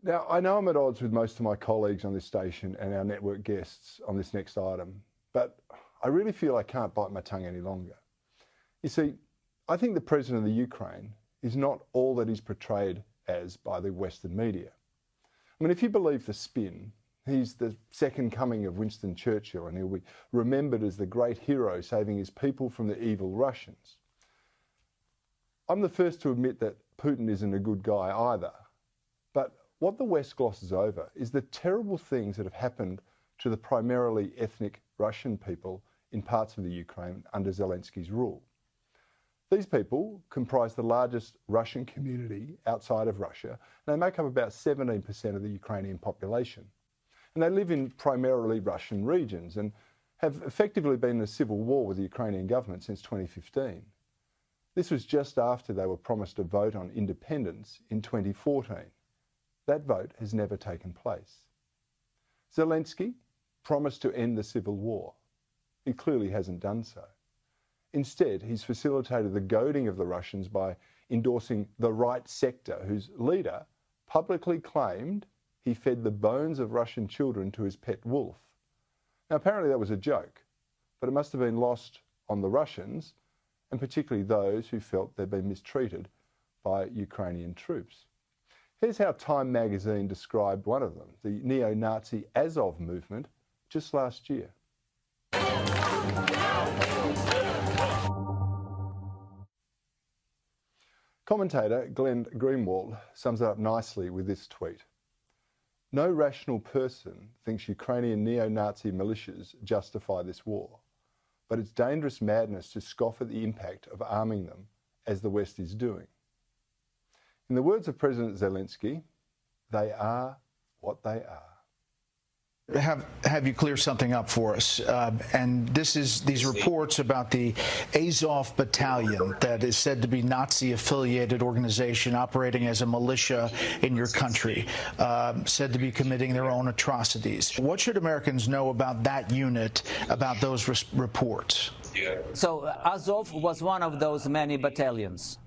Now, I know I'm at odds with most of my colleagues on this station and our network guests on this next item, but I really feel I can't bite my tongue any longer. You see, I think the president of the Ukraine is not all that he's portrayed as by the Western media. I mean, if you believe the spin, he's the second coming of Winston Churchill and he'll be remembered as the great hero saving his people from the evil Russians. I'm the first to admit that Putin isn't a good guy either. But what the West glosses over is the terrible things that have happened to the primarily ethnic Russian people in parts of the Ukraine under Zelensky's rule. These people comprise the largest Russian community outside of Russia, and they make up about 17% of the Ukrainian population. And they live in primarily Russian regions and have effectively been in a civil war with the Ukrainian government since 2015. This was just after they were promised a vote on independence in 2014. That vote has never taken place. Zelensky promised to end the civil war. He clearly hasn't done so. Instead, he's facilitated the goading of the Russians by endorsing the right sector, whose leader publicly claimed he fed the bones of Russian children to his pet wolf. Now, apparently that was a joke, but it must have been lost on the Russians, and particularly those who felt they'd been mistreated by Ukrainian troops. Here's how Time magazine described one of them, the neo-Nazi Azov movement, just last year. Commentator Glenn Greenwald sums it up nicely with this tweet. No rational person thinks Ukrainian neo-Nazi militias justify this war, but it's dangerous madness to scoff at the impact of arming them, as the West is doing. In the words of President Zelensky, they are what they are. Have you clear something up for us? And this is these reports about the Azov Battalion that is said to be Nazi-affiliated organization operating as a militia in your country, said to be committing their own atrocities. What should Americans know about that unit, about those reports? So Azov was one of those many battalions.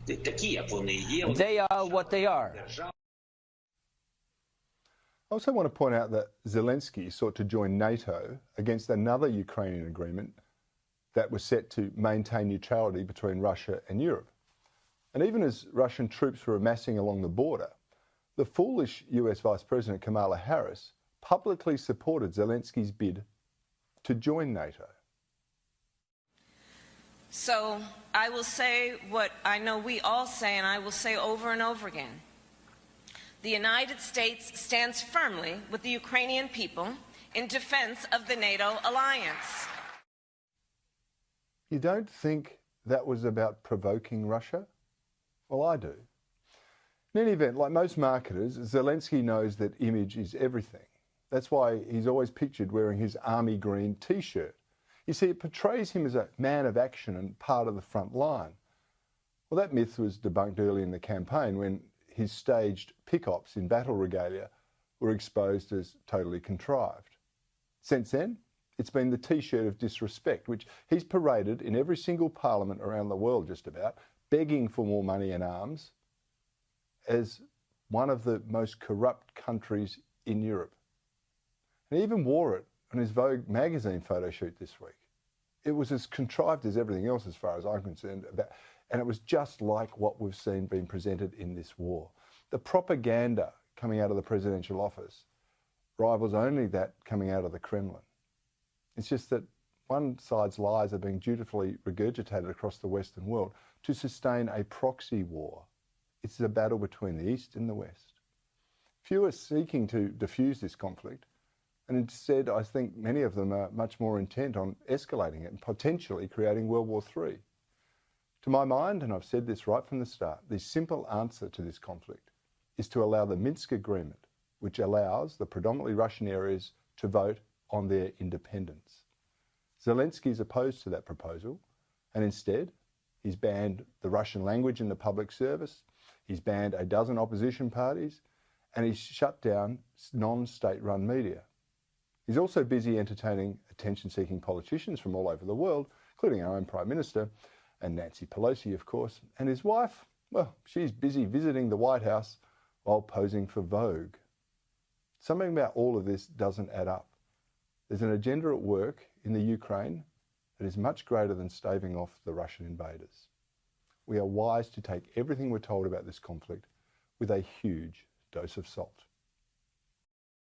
They are what they are. I also want to point out that Zelensky sought to join NATO against another Ukrainian agreement that was set to maintain neutrality between Russia and Europe. And even as Russian troops were amassing along the border, the foolish US Vice President Kamala Harris publicly supported Zelensky's bid to join NATO. So I will say what I know we all say, and I will say over and over again. The United States stands firmly with the Ukrainian people in defense of the NATO alliance. You don't think that was about provoking Russia? Well, I do. In any event, like most marketers, Zelensky knows that image is everything. That's why he's always pictured wearing his army green T-shirt. You see, it portrays him as a man of action and part of the front line. Well, that myth was debunked early in the campaign when his staged pick-ops in battle regalia were exposed as totally contrived. Since then, it's been the T-shirt of disrespect, which he's paraded in every single parliament around the world just about, begging for more money and arms, as one of the most corrupt countries in Europe. And he even wore it on his Vogue magazine photo shoot this week. It was as contrived as everything else as far as I'm concerned, and it was just like what we've seen being presented in this war. The propaganda coming out of the presidential office rivals only that coming out of the Kremlin. It's just that one side's lies are being dutifully regurgitated across the Western world to sustain a proxy war. It's a battle between the East and the West. Few are seeking to diffuse this conflict, and instead I think many of them are much more intent on escalating it and potentially creating World War III. To my mind, and I've said this right from the start, the simple answer to this conflict is to allow the Minsk Agreement, which allows the predominantly Russian areas to vote on their independence. Zelensky is opposed to that proposal, and instead he's banned the Russian language in the public service, he's banned a dozen opposition parties, and he's shut down non-state-run media. He's also busy entertaining attention-seeking politicians from all over the world, including our own Prime Minister, and Nancy Pelosi, of course, and his wife, well, she's busy visiting the White House while posing for Vogue. Something about all of this doesn't add up. There's an agenda at work in the Ukraine that is much greater than staving off the Russian invaders. We are wise to take everything we're told about this conflict with a huge dose of salt.